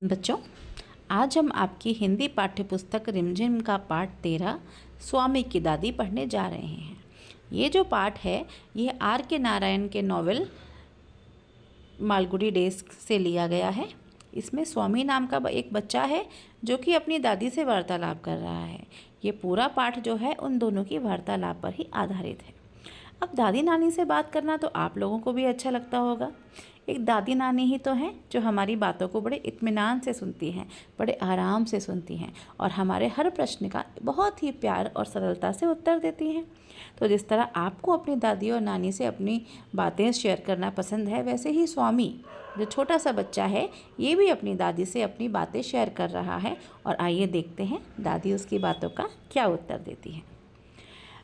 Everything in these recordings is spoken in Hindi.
बच्चों, आज हम आपकी हिंदी पाठ्यपुस्तक रिमझिम का पाठ 13 स्वामी की दादी पढ़ने जा रहे हैं। ये जो पाठ है ये आर के नारायण के नॉवेल मालगुडी डेज़ से लिया गया है। इसमें स्वामी नाम का एक बच्चा है जो कि अपनी दादी से वार्तालाप कर रहा है। ये पूरा पाठ जो है उन दोनों की वार्तालाप पर ही आधारित है। अब दादी नानी से बात करना तो आप लोगों को भी अच्छा लगता होगा। एक दादी नानी ही तो हैं जो हमारी बातों को बड़े इत्मीनान से सुनती हैं, बड़े आराम से सुनती हैं और हमारे हर प्रश्न का बहुत ही प्यार और सरलता से उत्तर देती हैं। तो जिस तरह आपको अपनी दादी और नानी से अपनी बातें शेयर करना पसंद है, वैसे ही स्वामी जो छोटा सा बच्चा है ये भी अपनी दादी से अपनी बातें शेयर कर रहा है। और आइए देखते हैं दादी उसकी बातों का क्या उत्तर देती है।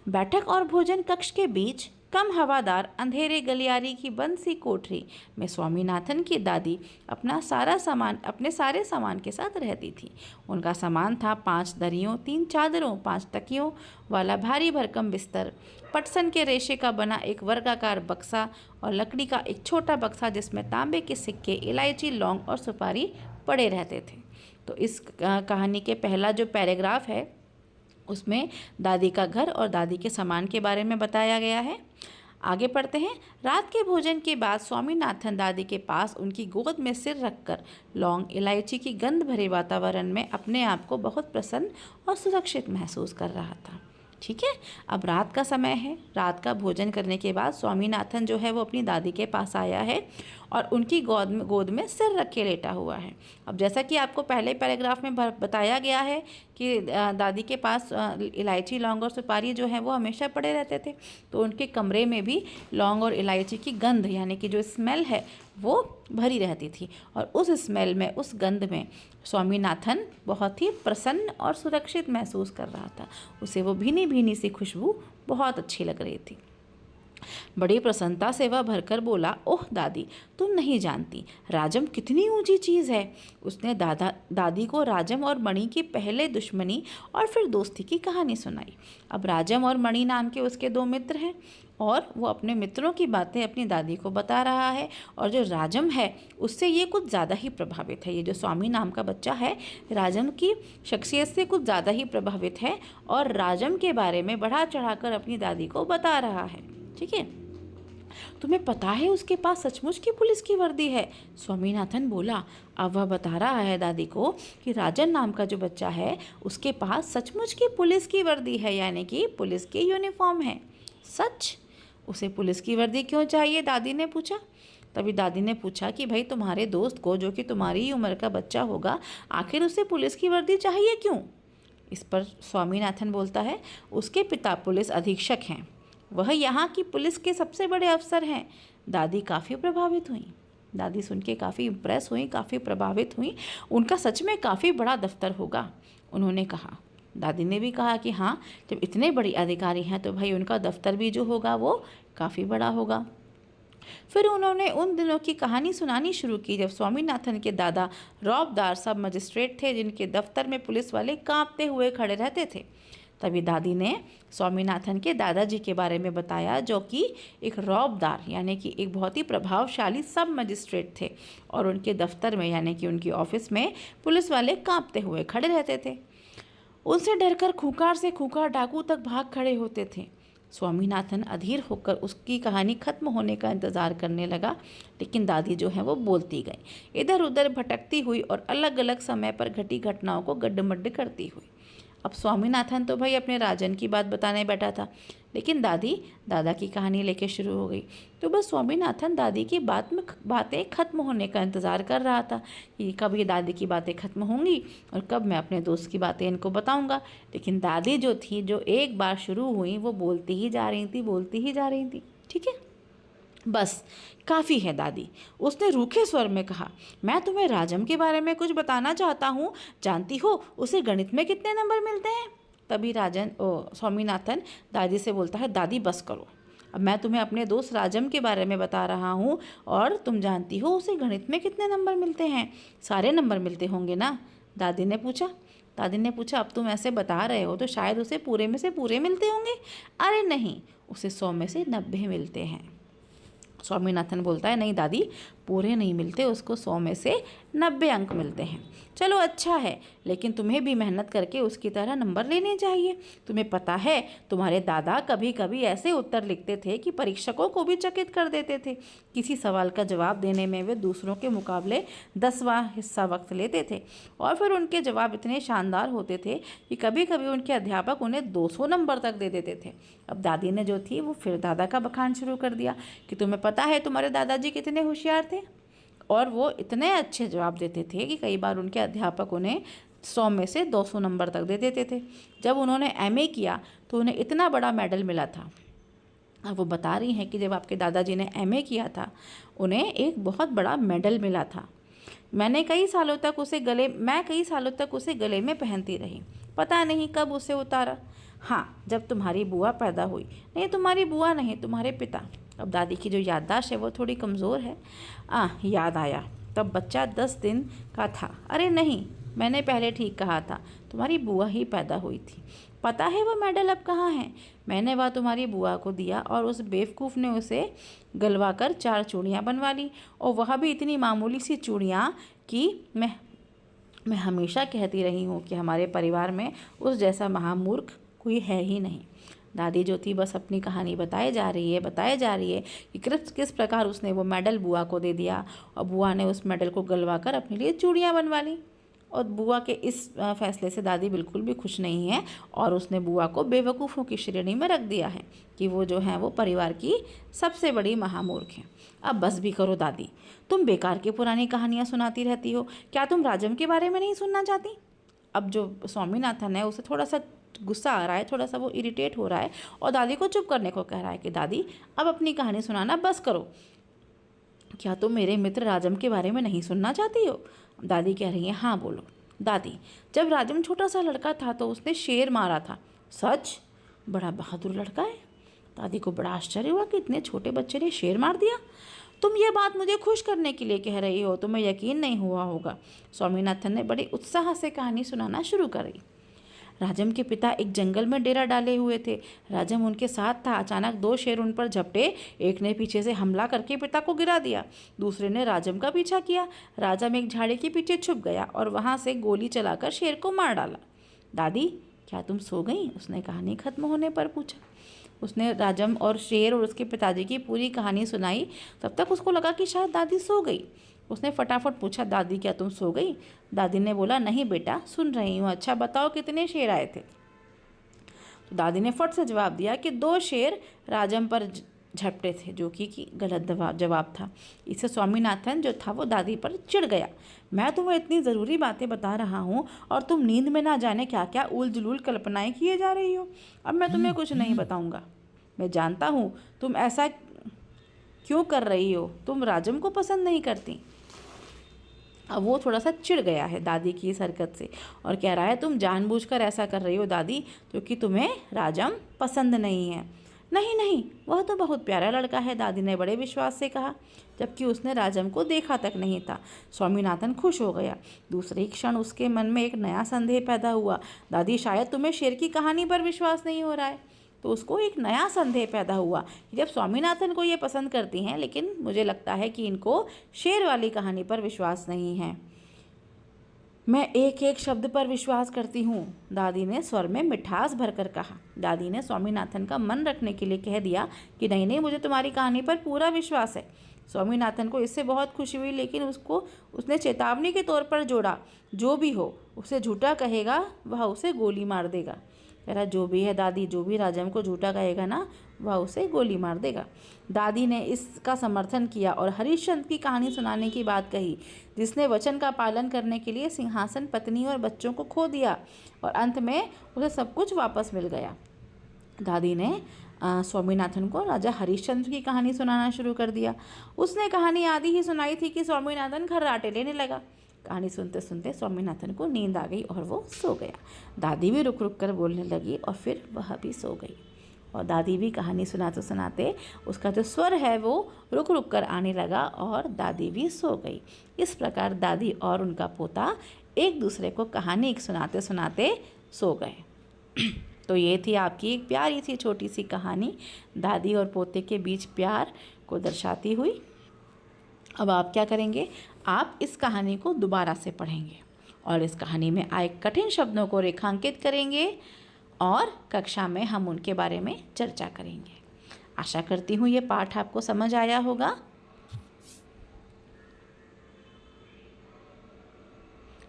बैठक और भोजन कक्ष के बीच कम हवादार अंधेरे गलियारी की बंद सी कोठरी में स्वामीनाथन की दादी अपने सारे सामान के साथ रहती थी। उनका सामान था 5 दरियों, 3 चादरों, 5 तकियों वाला भारी भरकम बिस्तर, पटसन के रेशे का बना एक वर्गाकार बक्सा और लकड़ी का एक छोटा बक्सा जिसमें तांबे के सिक्के, इलायची, लौंग और सुपारी पड़े रहते थे। तो इस कहानी के पहला जो पैराग्राफ है उसमें दादी का घर और दादी के सामान के बारे में बताया गया है। आगे पढ़ते हैं। रात के भोजन के बाद स्वामीनाथन दादी के पास उनकी गोद में सिर रखकर लौंग, इलायची की गंध भरे वातावरण में अपने आप को बहुत प्रसन्न और सुरक्षित महसूस कर रहा था। ठीक है, अब रात का समय है। रात का भोजन करने के बाद स्वामीनाथन जो है वो अपनी दादी के पास आया है और उनकी गोद में सिर रख के लेटा हुआ है। अब जैसा कि आपको पहले पैराग्राफ में बताया गया है कि दादी के पास इलायची, लौंग और सुपारी जो है वो हमेशा पड़े रहते थे, तो उनके कमरे में भी लौंग और इलायची की गंध यानी कि जो स्मेल है वो भरी रहती थी। और उस स्मेल में, उस गंध में स्वामीनाथन बहुत ही प्रसन्न और सुरक्षित महसूस कर रहा था। उसे वो भीनी भीनी सी खुशबू बहुत अच्छी लग रही थी। बड़ी प्रसन्नता से वह भरकर बोला, ओह दादी, तुम नहीं जानती राजम कितनी ऊंची चीज़ है। उसने दादी को राजम और मणि की पहले दुश्मनी और फिर दोस्ती की कहानी सुनाई। अब राजम और मणि नाम के उसके 2 मित्र हैं और वो अपने मित्रों की बातें अपनी दादी को बता रहा है। और जो राजम है उससे ये कुछ ज़्यादा ही प्रभावित है। ये जो स्वामी नाम का बच्चा है राजम की शख्सियत से कुछ ज़्यादा ही प्रभावित है और राजम के बारे में बढ़ा चढ़ाकर अपनी दादी को बता रहा है। ठीक है, तुम्हें पता है उसके पास सचमुच की पुलिस की वर्दी है, स्वामीनाथन बोला। अब वह बता रहा है दादी को कि राजन नाम का जो बच्चा है उसके पास सचमुच की पुलिस की वर्दी है, यानी कि पुलिस की यूनिफॉर्म है। सच? उसे पुलिस की वर्दी क्यों चाहिए? दादी ने पूछा। तभी दादी ने पूछा कि भाई तुम्हारे दोस्त को, जो कि तुम्हारी ही उम्र का बच्चा होगा, आखिर उसे पुलिस की वर्दी चाहिए क्यों? इस पर स्वामीनाथन बोलता है, उसके पिता पुलिस अधीक्षक हैं, वह यहाँ की पुलिस के सबसे बड़े अफसर हैं। दादी काफ़ी प्रभावित हुई। दादी सुन के काफ़ी इम्प्रेस हुई, काफ़ी प्रभावित हुई। उनका सच में काफ़ी बड़ा दफ्तर होगा, उन्होंने कहा। दादी ने भी कहा कि हाँ, जब इतने बड़े अधिकारी हैं तो भाई उनका दफ्तर भी जो होगा वो काफ़ी बड़ा होगा। फिर उन्होंने उन दिनों की कहानी सुनानी शुरू की जब स्वामीनाथन के दादा रौबदार सब मजिस्ट्रेट थे, जिनके दफ्तर में पुलिस वाले कांपते हुए खड़े रहते थे। तभी दादी ने स्वामीनाथन के दादाजी के बारे में बताया, जो कि एक रौबदार यानी कि एक बहुत ही प्रभावशाली सब मजिस्ट्रेट थे और उनके दफ्तर में यानी कि उनकी ऑफिस में पुलिस वाले कांपते हुए खड़े रहते थे। उनसे डरकर खूंखार से खूंखार डाकू तक भाग खड़े होते थे। स्वामीनाथन अधीर होकर उसकी कहानी खत्म होने का इंतज़ार करने लगा, लेकिन दादी जो है वो बोलती गई, इधर उधर भटकती हुई और अलग अलग समय पर घटी घटनाओं को गड्ढमड्ढ करती हुई। अब स्वामीनाथन तो भाई अपने राजन की बात बताने बैठा था, लेकिन दादी दादा की कहानी लेके शुरू हो गई। तो बस स्वामीनाथन दादी की बातें ख़त्म होने का इंतज़ार कर रहा था कि कब ये दादी की बातें ख़त्म होंगी और कब मैं अपने दोस्त की बातें इनको बताऊंगा। लेकिन दादी जो थी, जो एक बार शुरू हुई, वो बोलती ही जा रही थी, बोलती ही जा रही थी। ठीक है, बस काफ़ी है दादी, उसने रूखे स्वर में कहा। मैं तुम्हें राजम के बारे में कुछ बताना चाहता हूँ। जानती हो उसे गणित में कितने नंबर मिलते हैं? तभी स्वामीनाथन दादी से बोलता है, दादी बस करो, अब मैं तुम्हें अपने दोस्त राजम के बारे में बता रहा हूँ और तुम जानती हो उसे गणित में कितने नंबर मिलते हैं? सारे नंबर मिलते होंगे ना? दादी ने पूछा। अब तुम ऐसे बता रहे हो तो शायद उसे पूरे में से पूरे मिलते होंगे। अरे नहीं, उसे 100 में से 90 मिलते हैं। स्वामीनाथन बोलता है, नहीं दादी, पूरे नहीं मिलते, उसको 100 में से 90 अंक मिलते हैं। चलो अच्छा है, लेकिन तुम्हें भी मेहनत करके उसकी तरह नंबर लेने चाहिए। तुम्हें पता है तुम्हारे दादा कभी कभी ऐसे उत्तर लिखते थे कि परीक्षकों को भी चकित कर देते थे। किसी सवाल का जवाब देने में वे दूसरों के मुकाबले 10वां हिस्सा वक्त लेते थे और फिर उनके जवाब इतने शानदार होते थे कि कभी कभी उनके अध्यापक उन्हें 200 नंबर तक दे देते थे। अब दादी ने जो थी वो फिर दादा का बखान शुरू कर दिया कि तुम्हें पता है तुम्हारे दादाजी कितने होशियार थे और वो इतने अच्छे जवाब देते थे कि कई बार उनके अध्यापक उन्हें 100 में से 200 नंबर तक दे देते थे। जब उन्होंने एमए किया तो उन्हें इतना बड़ा मेडल मिला था। अब वो बता रही हैं कि जब आपके दादाजी ने एमए किया था उन्हें एक बहुत बड़ा मेडल मिला था। मैं कई सालों तक उसे गले में पहनती रही, पता नहीं कब उसे उतारा। हाँ, जब तुम्हारी बुआ पैदा हुई। नहीं, तुम्हारी बुआ नहीं, तुम्हारे पिता। अब दादी की जो याददाश्त है वो थोड़ी कमज़ोर है। याद आया, तब बच्चा 10 दिन का था। अरे नहीं, मैंने पहले ठीक कहा था, तुम्हारी बुआ ही पैदा हुई थी। पता है वो मेडल अब कहाँ है? मैंने वह तुम्हारी बुआ को दिया और उस बेवकूफ़ ने उसे गलवा कर 4 चूड़ियाँ बनवा ली, और वह भी इतनी मामूली सी चूड़ियाँ कि मैं हमेशा कहती रही हूँ कि हमारे परिवार में उस जैसा महामूर्ख कोई है ही नहीं। दादी जो थी बस अपनी कहानी बताए जा रही है कि किस प्रकार उसने वो मेडल बुआ को दे दिया और बुआ ने उस मेडल को गलवा कर अपने लिए चूड़ियाँ बनवा ली। और बुआ के इस फैसले से दादी बिल्कुल भी खुश नहीं है और उसने बुआ को बेवकूफ़ों की श्रेणी में रख दिया है कि वो जो है वो परिवार की सबसे बड़ी महामूर्ख है। अब बस भी करो दादी, तुम बेकार की पुरानी कहानियाँ सुनाती रहती हो। क्या तुम राजम के बारे में नहीं सुनना चाहती? अब जो स्वामीनाथन है उसे थोड़ा सा गुस्सा आ रहा है, थोड़ा सा वो इरिटेट हो रहा है और दादी को चुप करने को कह रहा है कि दादी अब अपनी कहानी सुनाना बस करो। क्या तुम मेरे मित्र राजम के बारे में नहीं सुनना चाहती हो? दादी कह रही है हाँ बोलो। दादी, जब राजम छोटा सा लड़का था तो उसने शेर मारा था। सच? बड़ा बहादुर लड़का है। दादी को बड़ा आश्चर्य हुआ कि इतने छोटे बच्चे ने शेर मार दिया। तुम ये बात मुझे खुश करने के लिए कह रही हो, तुम्हें यकीन नहीं हुआ होगा। स्वामीनाथन ने बड़े उत्साह से कहानी सुनाना शुरू करी। राजम के पिता एक जंगल में डेरा डाले हुए थे। राजम उनके साथ था। अचानक 2 शेर उन पर झपटे। एक ने पीछे से हमला करके पिता को गिरा दिया, दूसरे ने राजम का पीछा किया। राजम एक झाड़ी के पीछे छुप गया और वहां से गोली चलाकर शेर को मार डाला। दादी, क्या तुम सो गई? उसने कहानी खत्म होने पर पूछा। उसने राजम और शेर और उसके पिताजी की पूरी कहानी सुनाई। तब तक उसको लगा कि शायद दादी सो गई। उसने फटाफट पूछा, दादी क्या तुम सो गई? दादी ने बोला, नहीं बेटा, सुन रही हूँ। अच्छा बताओ कितने शेर आए थे? तो दादी ने फट से जवाब दिया कि 2 शेर राजम पर झपटे थे, जो कि गलत जवाब था। इससे स्वामीनाथन जो था वो दादी पर चिढ़ गया। मैं तुम्हें इतनी ज़रूरी बातें बता रहा हूँ और तुम नींद में ना जाने क्या क्या उल जुलूल कल्पनाएं किए जा रही हो। अब मैं तुम्हें कुछ नहीं बताऊँगा। मैं जानता हूँ तुम ऐसा क्यों कर रही हो। तुम राजम को पसंद नहीं करती। अब वो थोड़ा सा चिढ़ गया है दादी की इस हरकत से और कह रहा है, तुम जानबूझकर ऐसा कर रही हो दादी, क्योंकि तुम्हें राजम पसंद नहीं है। नहीं नहीं, वह तो बहुत प्यारा लड़का है, दादी ने बड़े विश्वास से कहा, जबकि उसने राजम को देखा तक नहीं था। स्वामीनाथन खुश हो गया। दूसरे क्षण उसके मन में एक नया संदेह पैदा हुआ। दादी, शायद तुम्हें शेर की कहानी पर विश्वास नहीं हो रहा है। तो उसको एक नया संदेह पैदा हुआ कि जब स्वामीनाथन को ये पसंद करती हैं, लेकिन मुझे लगता है कि इनको शेर वाली कहानी पर विश्वास नहीं है। मैं एक एक शब्द पर विश्वास करती हूँ, दादी ने स्वर में मिठास भरकर कहा। दादी ने स्वामीनाथन का मन रखने के लिए कह दिया कि नहीं नहीं, मुझे तुम्हारी कहानी पर पूरा विश्वास है। स्वामीनाथन को इससे बहुत खुशी हुई, लेकिन उसने चेतावनी के तौर पर जोड़ा, जो भी हो उसे झूठा कहेगा वह उसे गोली मार देगा। कह रहा, जो भी है दादी, जो भी राजम को झूठा कहेगा ना वह उसे गोली मार देगा। दादी ने इसका समर्थन किया और हरिश्चंद्र की कहानी सुनाने की बात कही, जिसने वचन का पालन करने के लिए सिंहासन, पत्नी और बच्चों को खो दिया और अंत में उसे सब कुछ वापस मिल गया। दादी ने स्वामीनाथन को राजा हरिश्चंद्र की कहानी सुनाना शुरू कर दिया। उसने कहानी आधी ही सुनाई थी कि स्वामीनाथन खर्राटे लेने लगा। कहानी सुनते सुनते स्वामीनाथन को नींद आ गई और वो सो गया। दादी भी रुक रुक कर बोलने लगी और फिर वह भी सो गई। और दादी भी कहानी सुनाते सुनाते उसका जो स्वर है वो रुक रुक कर आने लगा और दादी भी सो गई। इस प्रकार दादी और उनका पोता एक दूसरे को कहानी सुनाते सुनाते सो गए। तो ये थी आपकी एक प्यारी सी छोटी सी कहानी, दादी और पोते के बीच प्यार को दर्शाती हुई। अब आप क्या करेंगे, आप इस कहानी को दोबारा से पढ़ेंगे और इस कहानी में आए कठिन शब्दों को रेखांकित करेंगे और कक्षा में हम उनके बारे में चर्चा करेंगे। आशा करती हूँ ये पाठ आपको समझ आया होगा।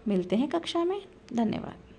मिलते हैं कक्षा में। धन्यवाद।